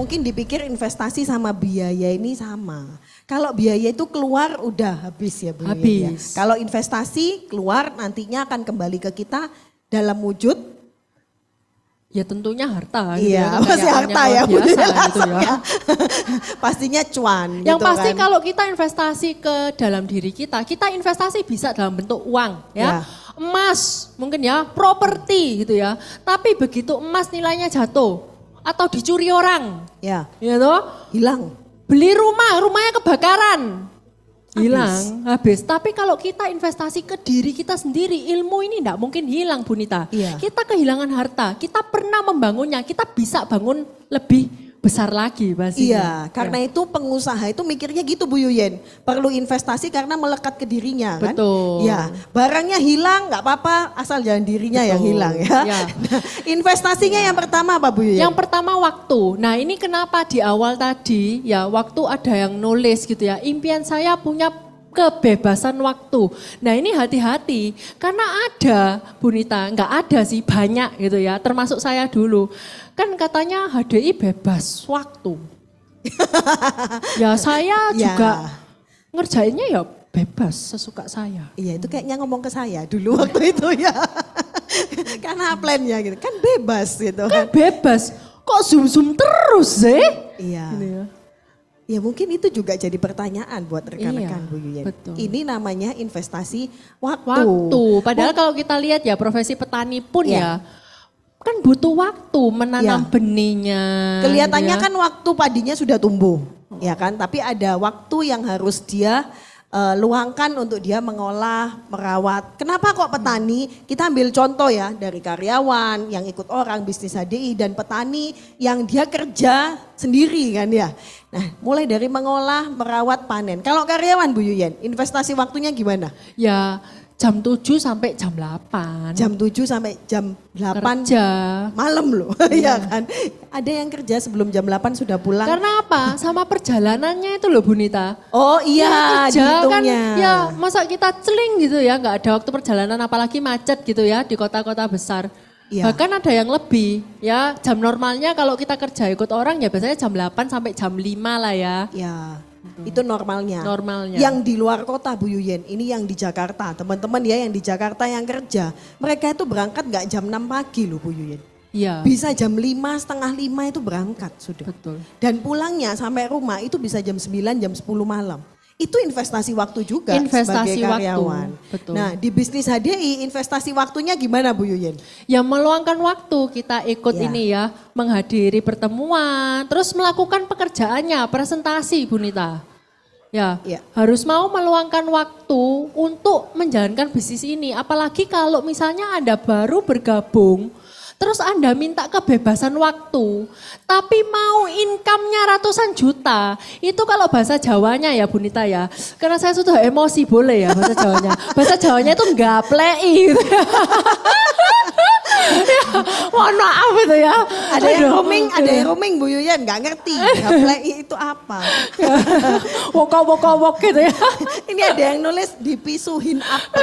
mungkin dipikir investasi sama biaya ini sama. Kalau biaya itu keluar udah habis ya Bu. Habis. Ya. Kalau investasi keluar nantinya akan kembali ke kita dalam wujud. Ya tentunya harta. Gitu Iya, ya, pasti harta ya Bu. biasa, gitu ya. Pastinya cuan. Yang gitu pasti kan. kalau kita investasi ke dalam diri kita investasi bisa dalam bentuk uang ya. Emas mungkin ya, properti gitu ya. Tapi begitu emas nilainya jatuh atau dicuri orang. Ya. Ya toh? Hilang. Beli rumahnya kebakaran. Hilang, habis. Tapi kalau kita investasi ke diri kita sendiri, ilmu ini enggak mungkin hilang Bu Nita. Iya. Kita kehilangan harta, kita pernah membangunnya, kita bisa bangun lebih besar lagi pastinya. Iya, karena itu pengusaha itu mikirnya gitu Bu Yuyen. Perlu investasi karena melekat ke dirinya kan. Betul. Ya, barangnya hilang nggak apa-apa asal jangan dirinya yang hilang ya. Ya. Nah, investasinya yang pertama apa Bu Yuyen? Yang pertama waktu. Nah ini kenapa di awal tadi ya waktu ada yang nulis gitu ya. Impian saya punya kebebasan waktu. Nah ini hati-hati karena ada Bu Nita, nggak ada sih banyak gitu ya. Termasuk saya dulu. Kan katanya HDI bebas waktu. Ya saya juga ngerjainnya ya bebas sesuka saya. Iya itu kayaknya ngomong ke saya dulu waktu itu ya. Karena plannya gitu kan bebas gitu Kan kan. bebas, kok zoom-zoom terus sih? Iya. Gitu ya. Ya mungkin itu juga jadi pertanyaan buat rekan-rekan Iya, Bu Yuyen. betul. Ini namanya investasi waktu. Waktu, padahal kalau kita lihat ya profesi petani pun ya kan butuh waktu menanam benihnya. Kelihatannya gitu ya. kan waktu padinya sudah tumbuh, ya kan? Tapi ada waktu yang harus dia luangkan untuk dia mengolah, merawat. Kenapa kok petani? Kita ambil contoh ya dari karyawan yang ikut orang bisnis HDI dan petani yang dia kerja sendiri kan ya. Nah, mulai dari mengolah, merawat, panen. Kalau karyawan Bu Yuyen, investasi waktunya gimana? Ya jam 7 sampai jam 8. Jam 7 sampai jam 8 kerja. malam loh, ya kan. Ada yang kerja sebelum jam 8 sudah pulang. Karena apa? Sama perjalanannya itu loh Bu Nita. Oh iya, Kerja kan dihitungnya. ya masa kita celing gitu ya, nggak ada waktu perjalanan apalagi macet gitu ya di kota-kota besar. Iya. Bahkan ada yang lebih ya, jam normalnya kalau kita kerja ikut orang ya biasanya jam 8 sampai jam 5 lah ya. Ya, itu normalnya. Normalnya. Yang di luar kota Bu Yuyen, ini yang di Jakarta. Teman-teman ya yang di Jakarta yang kerja, mereka itu berangkat nggak jam 6 pagi loh Bu Yuyen. Iya. Bisa jam 5, setengah 5 itu berangkat sudah. Betul. Dan pulangnya sampai rumah itu bisa jam 9, jam 10 malam. Itu investasi waktu juga Investasi sebagai waktu, karyawan. betul. Nah di bisnis HDI investasi waktunya gimana Bu Yuyen? Ya meluangkan waktu kita ikut Ya. ini ya, menghadiri pertemuan, terus melakukan pekerjaannya, presentasi Bu Nita. Ya, Ya. harus mau meluangkan waktu untuk menjalankan bisnis ini. Apalagi kalau misalnya Anda baru bergabung, terus Anda minta kebebasan waktu, tapi mau income-nya ratusan juta. Itu kalau bahasa Jawanya ya Bu Nita ya. Karena saya sudah emosi boleh ya bahasa Jawanya. Bahasa Jawanya itu gaplei gitu ya. Ya, mohon maaf itu ya. Ada yang Aduh. roaming Bu Yuyen nggak ngerti. Gaplei itu apa? Wok gitu ya. Ini ada yang nulis dipisuhin apa?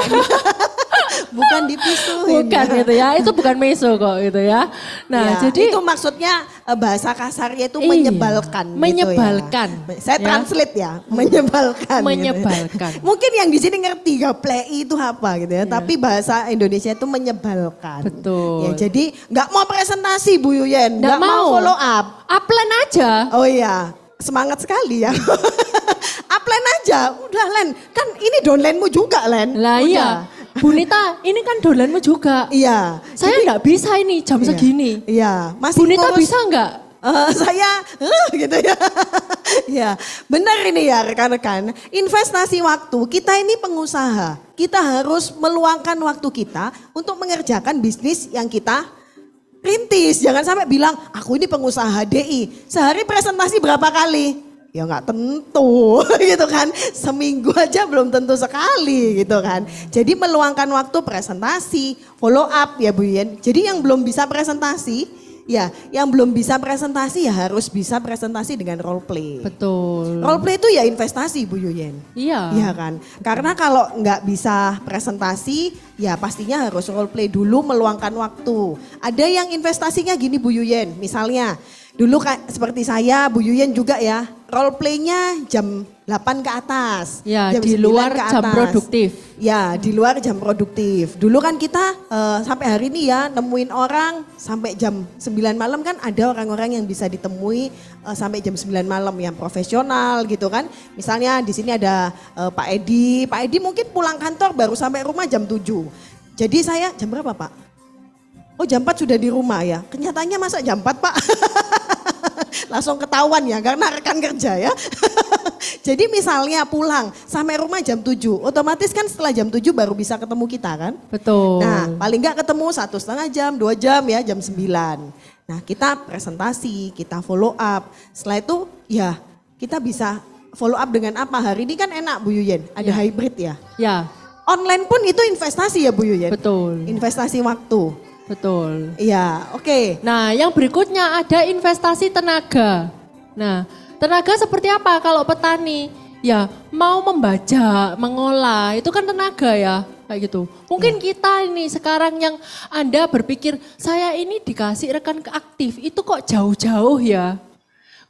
Bukan dipisuhin. Bukan gitu ya, itu bukan meso kok gitu ya. Nah Ya, jadi itu maksudnya bahasa kasarnya itu Iya, menyebalkan. menyebalkan. Gitu ya. Saya Ya. translate ya, menyebalkan. Menyebalkan. Gitu. Mungkin yang di sini ngerti gaplei itu apa gitu ya, tapi bahasa Indonesia itu menyebalkan. Betul. Ya, jadi nggak mau presentasi Bu Yuyen, Nggak nggak mau mau. follow up. Upline aja. Oh iya, semangat sekali ya. Upline aja, udah Len, kan ini downline-mu juga Len. Lah Udah. iya, Bu Nita ini kan dolanmu juga. Iya. Saya nggak bisa ini jam Iya. segini. Iya, masih Bu Nita ngurus- bisa nggak? Saya gitu ya. Ya, benar ini ya rekan-rekan. Investasi waktu, kita ini pengusaha. Kita harus meluangkan waktu kita untuk mengerjakan bisnis yang kita rintis. Jangan sampai bilang, aku ini pengusaha HDI. Sehari presentasi berapa kali? Ya nggak tentu gitu kan. Seminggu aja belum tentu sekali gitu kan. Jadi meluangkan waktu presentasi, follow up ya Bu Yuyen. Jadi yang belum bisa presentasi, ya yang belum bisa presentasi ya harus bisa presentasi dengan role play. Betul. Role play itu ya investasi Bu Yuyen. Iya. Iya kan. Karena kalau nggak bisa presentasi ya pastinya harus role play dulu meluangkan waktu. Ada yang investasinya gini Bu Yuyen, misalnya Dulu seperti saya, Bu Yuyen juga ya, role play-nya jam 8 ke atas. Ya, jam di 9 luar ke jam atas. produktif. Ya, di luar jam produktif. Dulu kan kita sampai hari ini ya nemuin orang sampai jam 9 malam kan ada orang-orang yang bisa ditemui sampai jam 9 malam yang profesional gitu kan. Misalnya di sini ada Pak Edi. Pak Edi mungkin pulang kantor baru sampai rumah jam 7. Jadi saya jam berapa Pak? Oh jam 4 sudah di rumah ya. Kenyataannya masa jam 4 Pak? Langsung ketahuan ya karena rekan kerja ya. Jadi misalnya pulang sampai rumah jam 7. Otomatis kan setelah jam 7 baru bisa ketemu kita kan. Betul. Nah paling nggak ketemu 1,5 jam, 2 jam ya jam 9. Nah kita presentasi, kita follow up. Setelah itu ya kita bisa follow up dengan apa? Hari ini kan enak Bu Yuyen, ada hybrid ya. Ya. Online pun itu investasi ya Bu Yuyen. Betul. Investasi waktu. Betul. Iya, oke. Nah, yang berikutnya ada investasi tenaga. Nah, tenaga seperti apa kalau petani? Ya, mau membajak, mengolah, itu kan tenaga ya, kayak gitu. Mungkin kita ini sekarang yang Anda berpikir, saya ini dikasih rekan aktif, itu kok jauh-jauh ya?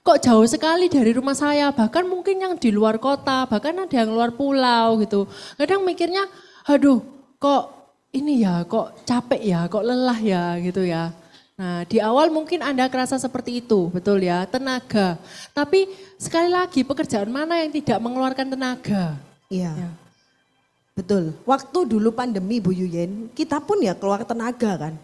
Kok jauh sekali dari rumah saya, bahkan mungkin yang di luar kota, bahkan ada yang luar pulau gitu. Kadang mikirnya, aduh kok ini ya, kok capek ya, kok lelah ya gitu ya. Nah di awal mungkin Anda kerasa seperti itu, betul ya, tenaga. Tapi sekali lagi pekerjaan mana yang tidak mengeluarkan tenaga? Iya, Ya. betul. Waktu dulu pandemi Bu Yuyen, kita pun ya keluar tenaga kan.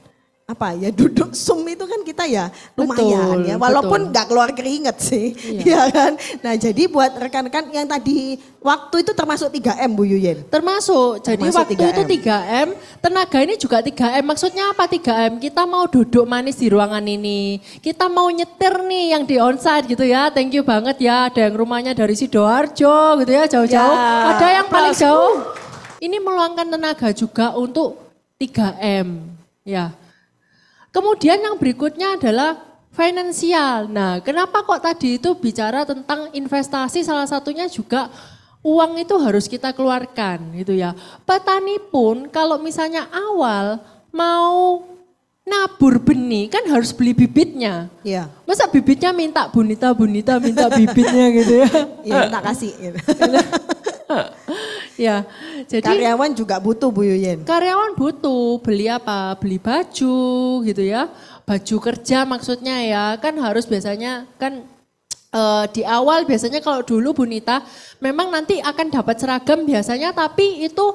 Apa ya duduk Zoom itu kan kita ya lumayan Betul, ya. Walaupun betul. nggak keluar keringet sih. Iya. Ya kan. Nah jadi buat rekan-rekan yang tadi waktu itu termasuk 3M Bu Yuyen. Termasuk, jadi Termasuk waktu 3M. itu 3M, tenaga ini juga 3M. Maksudnya apa 3M? Kita mau duduk manis di ruangan ini. Kita mau nyetir nih yang di onsite gitu ya. Thank you banget ya. Ada yang rumahnya dari Sidoarjo gitu ya, jauh-jauh. Ya, Ada yang paling applause. jauh. Ini meluangkan tenaga juga untuk 3M. Ya. Kemudian yang berikutnya adalah finansial. Nah, kenapa kok tadi itu bicara tentang investasi, salah satunya juga uang itu harus kita keluarkan gitu ya. Petani pun kalau misalnya awal mau nabur benih kan harus beli bibitnya. Iya. Masa bibitnya minta bunita minta bibitnya gitu ya. Ya tak kasih. Gitu. Ya, jadi Karyawan juga butuh Bu Yuyen. karyawan butuh beli apa? Beli baju gitu ya. Baju kerja maksudnya ya. Kan harus biasanya kan di awal biasanya kalau dulu Bu Nita memang nanti akan dapat seragam biasanya tapi itu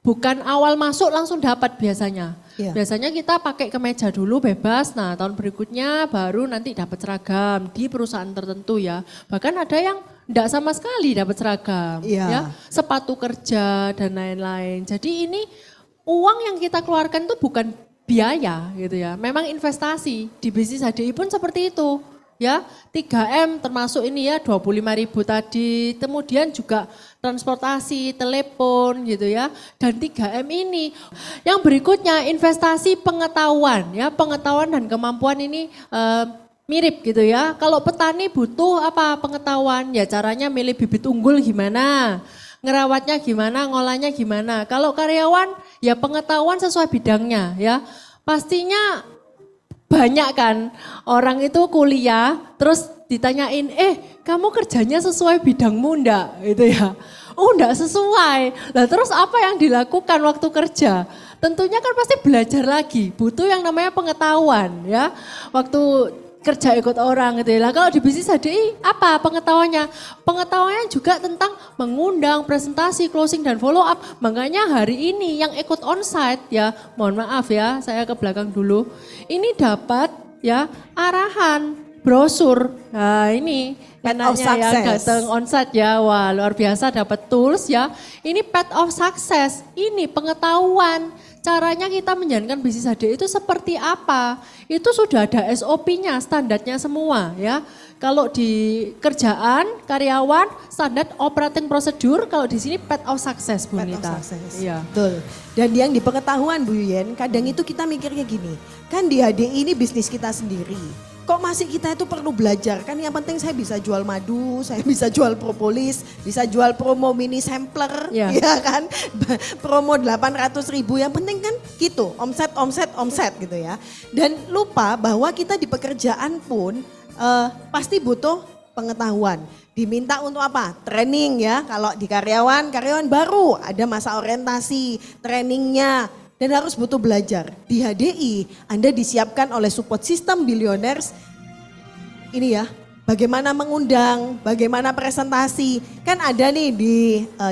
bukan awal masuk langsung dapat biasanya. Iya. Biasanya kita pakai kemeja dulu bebas. Nah, tahun berikutnya baru nanti dapat seragam di perusahaan tertentu ya. Bahkan ada yang enggak sama sekali dapat seragam, Iya. ya, sepatu kerja dan lain-lain. Jadi ini uang yang kita keluarkan itu bukan biaya gitu ya, memang investasi. Di bisnis HDI pun seperti itu, ya. 3M termasuk ini ya 25.000 tadi, kemudian juga transportasi, telepon gitu ya. Dan 3M ini. Yang berikutnya investasi pengetahuan ya, pengetahuan dan kemampuan ini mirip gitu ya. Kalau petani butuh apa pengetahuan, ya caranya milih bibit unggul gimana, ngerawatnya gimana, ngolahnya gimana. Kalau karyawan ya pengetahuan sesuai bidangnya ya. Pastinya banyak kan orang itu kuliah terus ditanyain, kamu kerjanya sesuai bidangmu enggak gitu ya. Oh enggak sesuai. Lah terus apa yang dilakukan waktu kerja? Tentunya kan pasti belajar lagi, butuh yang namanya pengetahuan ya. Waktu kerja ikut orang gitu ya. Lah kalau di bisnis HDI apa pengetahuannya? Pengetahuannya juga tentang mengundang, presentasi, closing dan follow up. Makanya hari ini yang ikut onsite ya, mohon maaf ya, saya ke belakang dulu. Ini dapat ya arahan, brosur. Nah ini Path of enaknya ya success. datang onsite ya. Wah luar biasa dapat tools ya. Ini path of success, ini pengetahuan. Caranya kita menjalankan bisnis HDI itu seperti apa? Itu sudah ada SOP-nya, standarnya semua ya. Kalau di kerjaan, karyawan, standar operating procedure, kalau di sini path of success Bu Path of Nita. success. Iya. Betul. Dan yang di pengetahuan Bu Yuyen, kadang itu kita mikirnya gini, kan di HDI ini bisnis kita sendiri. Kok masih kita itu perlu belajar? Kan yang penting saya bisa jual madu, saya bisa jual propolis, bisa jual promo mini sampler, Ya. ya kan? Promo 800.000, yang penting kan gitu, omset gitu ya. Dan lupa bahwa kita di pekerjaan pun pasti butuh pengetahuan. Diminta untuk apa? Training ya. Kalau di karyawan baru ada masa orientasi, trainingnya. Dan harus butuh belajar. Di HDI Anda disiapkan oleh support system Billionaires. Ini ya, bagaimana mengundang, bagaimana presentasi. Kan ada nih di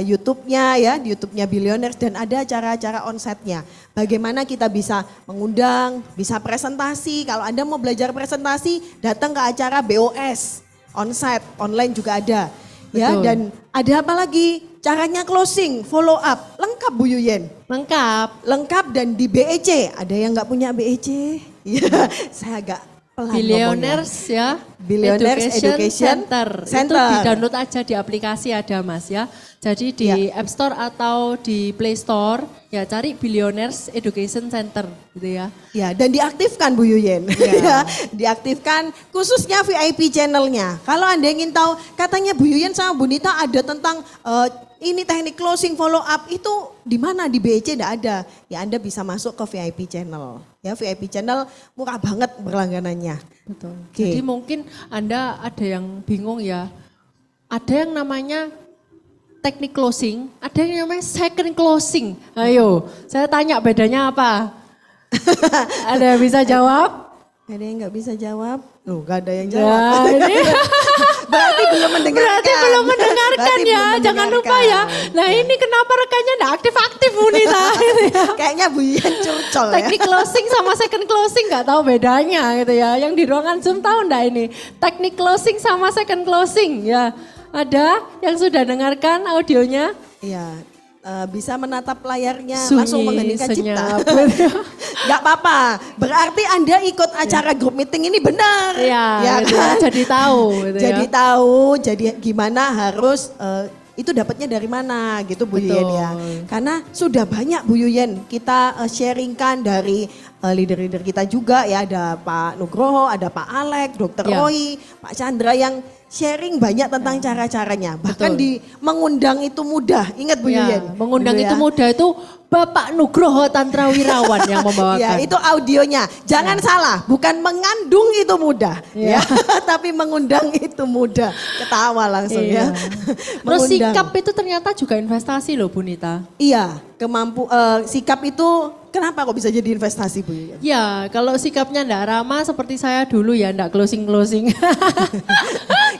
YouTube-nya ya, di YouTube-nya Billionaires dan ada acara-acara onsite-nya. Bagaimana kita bisa mengundang, bisa presentasi. Kalau Anda mau belajar presentasi, datang ke acara BOS, onsite, online juga ada. Ya, Betul. dan ada apa lagi? Caranya closing, follow up, lengkap Bu Yuyen. Lengkap dan di BEC, ada yang nggak punya BEC? Ya, saya agak pelan Billionaires ngomongnya. ya. Billionaires Education Center. Center. Itu di-download aja di aplikasi ada Mas ya. Jadi di Ya. App Store atau di Play Store ya cari Billionaires Education Center gitu ya. Ya, dan diaktifkan Bu Yuyen. Ya, diaktifkan khususnya VIP channelnya. Kalau Anda ingin tahu, katanya Bu Yuyen sama Bu Nita ada tentang ini teknik closing follow up itu di mana di BEC tidak ada. Ya Anda bisa masuk ke VIP channel. Ya VIP channel murah banget berlangganannya. Betul. Oke. Jadi mungkin Anda ada yang bingung ya. Ada yang namanya teknik closing, ada yang namanya second closing. Ayo, saya tanya bedanya apa? Ada yang bisa jawab? Ada yang nggak bisa jawab? Loh, gak ada yang Ya, jawab. ini Berarti belum mendengarkan. berarti belum mendengarkan Berarti ya. belum Jangan lupa mendengarkan. ya. Nah ini kenapa rekannya enggak aktif-aktif Bu Nita? Gitu ya. Kayaknya Bu Yuyen curcol ya. Teknik closing sama second closing nggak tahu bedanya gitu ya. Yang di ruangan Zoom tahu enggak ini? Teknik closing sama second closing ya. Ada yang sudah dengarkan audionya? Iya, bisa menatap layarnya Sunyi, langsung mengheningkan senyap. cipta. Gak apa-apa, berarti Anda ikut acara grup meeting ini benar. Iya, gitu ya, kan? jadi tahu gitu Jadi ya. tahu, jadi gimana harus itu dapatnya dari mana gitu Bu Betul. Yuyen ya. Karena sudah banyak Bu Yuyen kita sharingkan dari leader-leader kita juga ya. Ada Pak Nugroho, ada Pak Alex, Dr. Ya. Roy, Pak Chandra yang sharing banyak tentang cara-caranya. Bahkan Betul. di mengundang itu mudah. Ingat Bu Ya, Yuyen? mengundang Gitu itu ya. mudah itu Bapak Nugroho Tantra Wirawan yang membawakan. Ya, itu audionya. Jangan salah, bukan mengandung itu mudah, Ya. ya. Tapi mengundang itu mudah. Ketawa langsung Iya. ya. Terus Mengundang. sikap itu ternyata juga investasi loh Bu Nita. Iya, sikap itu kenapa kok bisa jadi investasi Bu Yuyen? Ya, kalau sikapnya enggak ramah seperti saya dulu ya enggak closing-closing.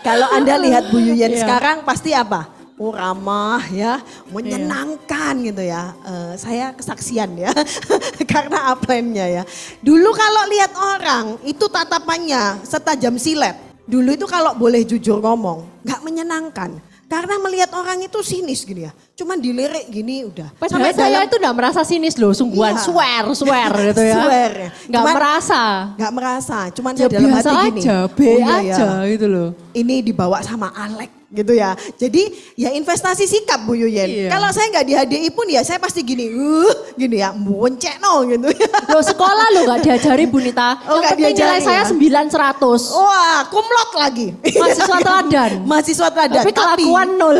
Kalau Anda lihat Bu Yuyen Iya. sekarang pasti apa? Oh ramah ya, menyenangkan gitu ya. Saya kesaksian ya, karena upline-nya ya. Dulu kalau lihat orang itu tatapannya setajam silet. Dulu itu kalau boleh jujur ngomong, nggak menyenangkan. Karena melihat orang itu sinis gini ya. Cuman dilirik gini udah. Padahal saya itu enggak merasa sinis loh, sungguhan Iya. swear gitu ya. Swear ya. Enggak Cuman- merasa. Nggak merasa, cuman Ya saya dalam biasa hati gini. aja, B oh iya ya, aja gitu loh. ini dibawa sama Alek gitu ya. Jadi ya investasi sikap Bu Yuyen. Iya. Kalau saya nggak di HDI pun ya saya pasti gini, gini ya, boncek no gitu ya. Loh sekolah lo enggak diajari Bu Nita. Oh, Yang nggak penting nilai diajari saya ya? 900. Wah, kumlot lagi. Mahasiswa teladan. Mahasiswa teladan. Tapi kelakuan nol.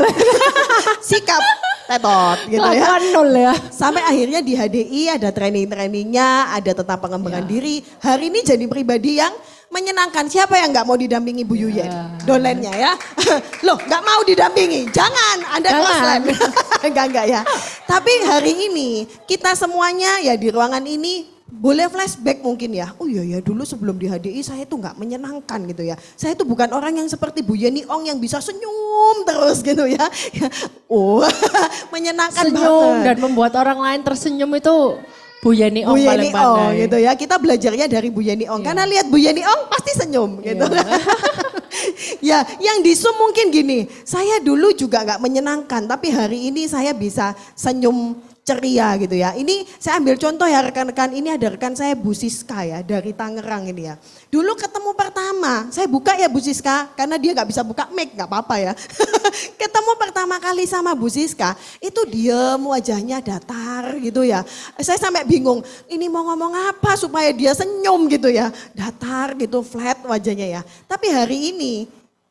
sikap tetot gitu ya. Kelakuan nol ya. Sampai akhirnya di HDI ada training-trainingnya, ada tentang pengembangan Ya. diri. Hari ini jadi pribadi yang menyenangkan. Siapa yang nggak mau didampingi Bu Yuyen? Dolennya ya. Loh nggak mau didampingi? Jangan, Anda Jangan. close enggak ya. Tapi hari ini kita semuanya ya di ruangan ini boleh flashback mungkin ya. Oh iya ya dulu sebelum di HDI saya tuh nggak menyenangkan gitu ya. Saya tuh bukan orang yang seperti Bu Yeni Ong yang bisa senyum terus gitu ya. Oh menyenangkan Senyum banget. dan membuat orang lain tersenyum itu Bu Yeni Bu Ong Yeni paling pandai. Ong gitu ya. Kita belajarnya dari Bu Yeni Ong. Karena lihat Bu Yeni Ong pasti senyum gitu. Iya. Ya yang di Zoom mungkin gini. Saya dulu juga gak menyenangkan. Tapi hari ini saya bisa senyum ceria gitu ya. Ini saya ambil contoh ya rekan-rekan. Ini ada rekan saya Bu Siska ya dari Tangerang ini ya. Dulu ketemu pertama. Saya buka ya Bu Siska. Karena dia gak bisa buka mic gak apa-apa ya. Ketemu pertama kali sama Bu Siska. Itu diem wajahnya datar gitu ya. Saya sampai bingung. Ini mau ngomong apa supaya dia senyum gitu ya. Datar gitu flat wajahnya ya. Tapi hari ini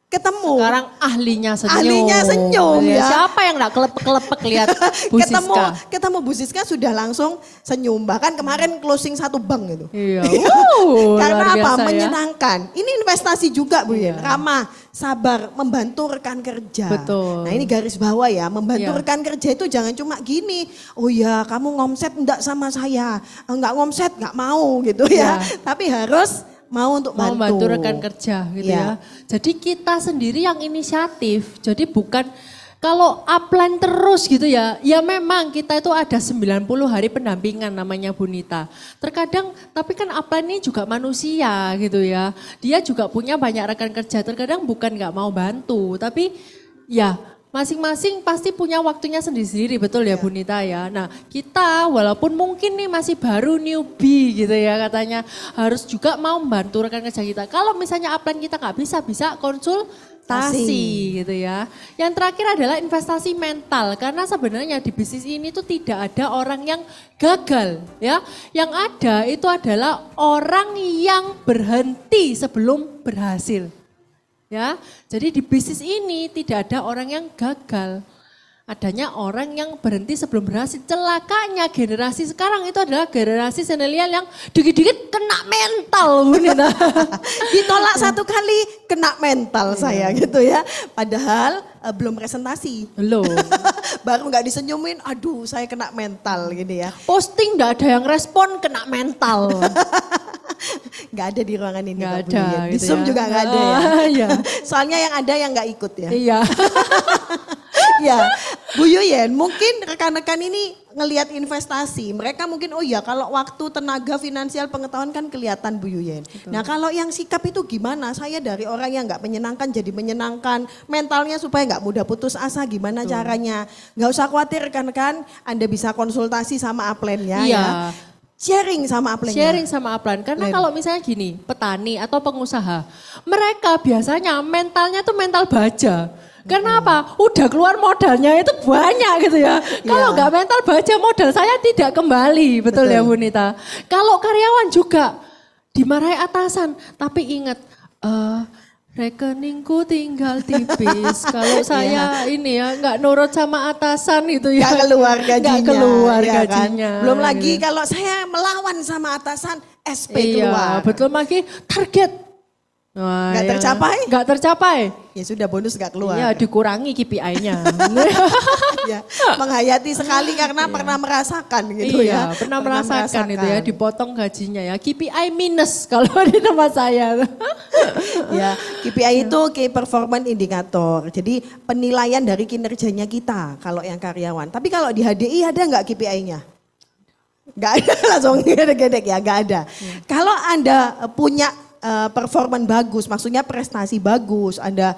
ketemu. Sekarang ahlinya senyum. Ahlinya senyum ya. Siapa yang gak kelepek-kelepek lihat Bu Siska? Ketemu Bu Siska sudah langsung senyum. Bahkan kemarin closing satu bank gitu. Iya. Karena luar apa? biasa, Menyenangkan. Ini investasi juga Bu Yen. Iya. Ramah, sabar, membantu rekan kerja. Betul. Nah ini garis bawah ya. Membantu Iya. rekan kerja itu jangan cuma gini. Oh ya kamu ngomset enggak sama saya. Enggak ngomset enggak mau gitu ya. Iya. Tapi harus mau untuk mau bantu. bantu rekan kerja gitu ya. Jadi kita sendiri yang inisiatif. Jadi bukan kalau upline terus gitu ya. Ya memang kita itu ada 90 hari pendampingan namanya Bu Nita. Terkadang tapi kan upline ini juga manusia gitu ya. Dia juga punya banyak rekan kerja. Terkadang bukan gak mau bantu. Tapi ya masing-masing pasti punya waktunya sendiri-sendiri, betul ya Bu Nita ya. Nah kita walaupun mungkin nih masih baru newbie gitu ya katanya. Harus juga mau membantu rekan kerja kita. Kalau misalnya upline kita nggak bisa konsultasi gitu ya. Yang terakhir adalah investasi mental. Karena sebenarnya di bisnis ini tuh tidak ada orang yang gagal ya. Yang ada itu adalah orang yang berhenti sebelum berhasil. Ya, jadi di bisnis ini tidak ada orang yang gagal. Adanya orang yang berhenti sebelum berhasil. Celakanya generasi sekarang itu adalah generasi milenial yang dikit-dikit kena mental. Ditolak satu kali kena mental saya gitu ya. Padahal belum presentasi. Belum. Baru nggak disenyumin, aduh saya kena mental gitu ya. Posting nggak ada yang respon kena mental. Nggak ada di ruangan ini. Nggak Kak Bu ada, Yuyen. Di gitu Zoom ya. juga nggak ada ya. Iya. Soalnya yang ada yang nggak ikut ya. Iya. Ya, Bu Yuyen, mungkin rekan-rekan ini ngelihat investasi. Mereka mungkin, oh ya kalau waktu, tenaga, finansial, pengetahuan kan kelihatan Bu Yuyen. Nah kalau yang sikap itu gimana? Saya dari orang yang nggak menyenangkan jadi menyenangkan. Mentalnya supaya nggak mudah putus asa, gimana caranya? Nggak usah khawatir rekan-rekan, Anda bisa konsultasi sama upline-nya Iya. ya. Sharing sama upline-nya. Sharing sama upline. Karena kalau misalnya gini, petani atau pengusaha, mereka biasanya mentalnya tuh mental baja. Karena apa? Udah keluar modalnya itu banyak gitu ya. Kalau nggak mental baja modal saya tidak kembali. Betul ya Bu Nita? Kalau karyawan juga dimarahi atasan. Tapi ingat, rekeningku tinggal tipis. Kalau saya ini ya nggak nurut sama atasan itu ya. Nggak keluar gajinya. Nggak keluar ya gajinya. Kan? Belum lagi gitu. kalau saya melawan sama atasan, SP Iya, keluar. betul lagi target. Wah, Nggak ya. tercapai? Nggak tercapai. Ya sudah bonus nggak keluar. Iya dikurangi KPI-nya. Ya, menghayati sekali karena pernah merasakan gitu Iya, ya. pernah merasakan itu ya, dipotong gajinya ya. KPI minus kalau di tempat saya. Ya, KPI itu Key Performance Indicator. Jadi penilaian dari kinerjanya kita kalau yang karyawan. Tapi kalau di HDI ada nggak KPI-nya? Nggak ada, langsung gedek-gedek ya, nggak ada. Kalau Anda punya performan bagus, maksudnya prestasi bagus, Anda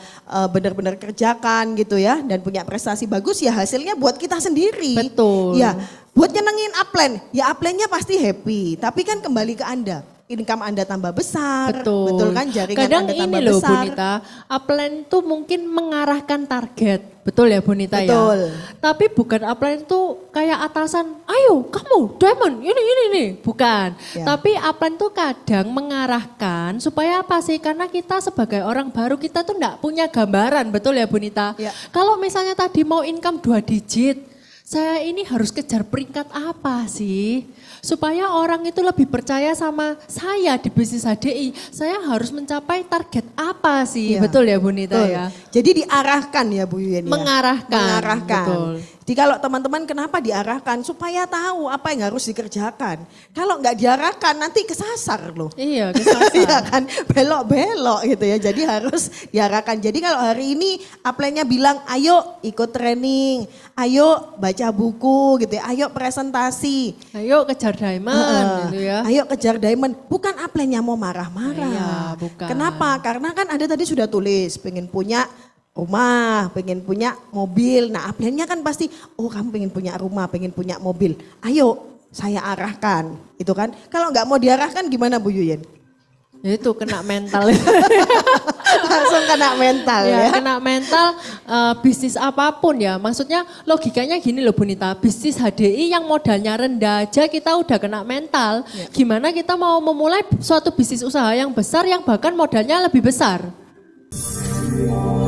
benar-benar kerjakan gitu ya, dan punya prestasi bagus ya hasilnya buat kita sendiri. Betul. Ya, buat nyenengin upline, ya upline-nya pasti happy, tapi kan kembali ke Anda. Income Anda tambah besar, betul kan, jaringan Kadang Anda ini tambah loh besar. Bu Nita, upline tuh mungkin mengarahkan target. Betul ya Bu Nita Betul. ya? Tapi bukan upline tuh kayak atasan, ayo kamu Diamond ini. Bukan. Ya. Tapi upline tuh kadang mengarahkan supaya apa sih? Karena kita sebagai orang baru kita tuh enggak punya gambaran. Betul ya Bu Nita? Ya. Kalau misalnya tadi mau income 2 digit, saya ini harus kejar peringkat apa sih? Supaya orang itu lebih percaya sama saya di bisnis HDI. Saya harus mencapai target apa sih? Ya. Betul ya Bu Nita Betul. ya? Jadi diarahkan ya Bu Yuyen ya. Mengarahkan. Betul. Jadi kalau teman-teman kenapa diarahkan? Supaya tahu apa yang harus dikerjakan. Kalau nggak diarahkan nanti kesasar loh. Iya, kesasar. Iya kan, belok-belok gitu ya. Jadi harus diarahkan. Jadi kalau hari ini upline-nya bilang, ayo ikut training, ayo baca buku gitu ya, ayo presentasi. Ayo kejar diamond gitu ya. Ayo kejar diamond. Bukan upline-nya mau marah-marah. Iya, bukan. Kenapa? Karena kan Anda tadi sudah tulis, pengen punya rumah, pengen punya mobil. Nah upline-nya kan pasti, oh kamu pengen punya rumah, pengen punya mobil. Ayo saya arahkan, itu kan. Kalau nggak mau diarahkan gimana Bu Yuyen? Ya itu kena mental. Langsung kena mental ya. Kena mental bisnis apapun ya. Maksudnya logikanya gini loh Bu Nita, bisnis HDI yang modalnya rendah aja kita udah kena mental. Gimana kita mau memulai suatu bisnis usaha yang besar yang bahkan modalnya lebih besar? Amin.